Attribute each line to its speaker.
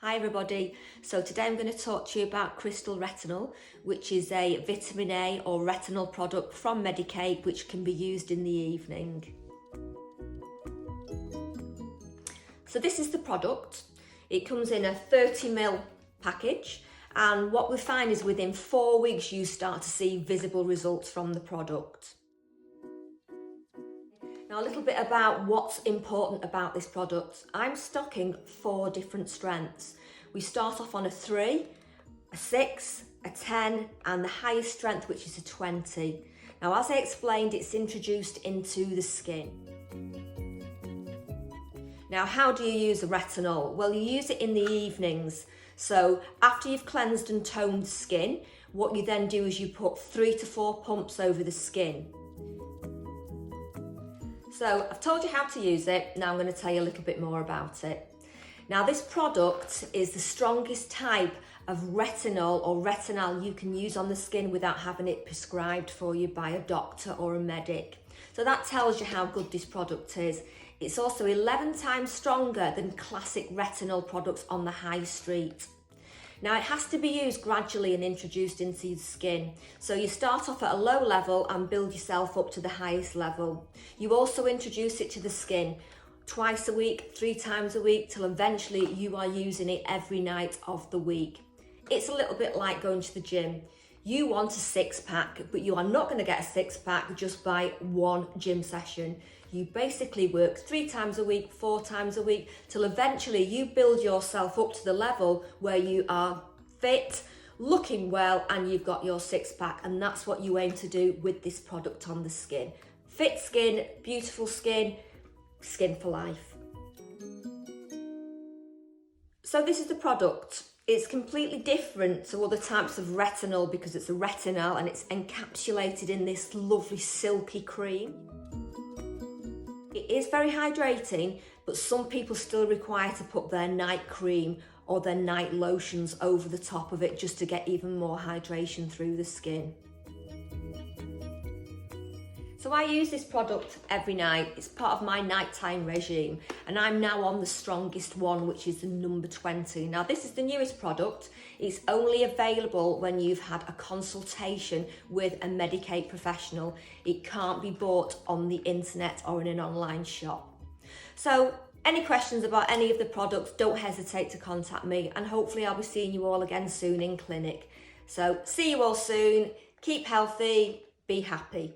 Speaker 1: Hi everybody, so today I'm going to talk to you about Crystal Retinal, which is a vitamin A or retinal product from Medic8 which can be used in the evening. So this is the product. It comes in a 30ml package, and what we find is within 4 weeks you start to see visible results from the product. Now a little bit about what's important about this product. I'm stocking 4 different strengths. We start off on a 3, a 6, a 10 and the highest strength, which is a 20. Now as I explained, it's introduced into the skin. Now how do you use the retinol? Well, you use it in the evenings. So after you've cleansed and toned the skin, what you then do is you put 3 to 4 pumps over the skin. So I've told you how to use it, now I'm going to tell you a little bit more about it. Now this product is the strongest type of retinol or retinal you can use on the skin without having it prescribed for you by a doctor or a medic. So that tells you how good this product is. It's also 11 times stronger than classic retinol products on the high street. Now it has to be used gradually and introduced into the skin. So you start off at a low level and build yourself up to the highest level. You also introduce it to the skin twice a week, 3 times a week, till eventually you are using it every night of the week. It's a little bit like going to the gym. You want a 6-pack, but you are not going to get a 6-pack just by one gym session. You basically work 3 times a week, 4 times a week, till eventually you build yourself up to the level where you are fit, looking well, and you've got your 6-pack. And that's what you aim to do with this product on the skin. Fit skin, beautiful skin, skin for life. So this is the product. It's completely different to other types of retinol because it's a retinal and it's encapsulated in this lovely silky cream. It is very hydrating, but some people still require to put their night cream or their night lotions over the top of it just to get even more hydration through the skin. So I use this product every night. It's part of my nighttime regime, and I'm now on the strongest one, which is the number 20. Now this is the newest product. It's only available when you've had a consultation with a Medic8 professional. It can't be bought on the internet or in an online shop. So any questions about any of the products, don't hesitate to contact me, and hopefully I'll be seeing you all again soon in clinic. So see you all soon. Keep healthy, be happy.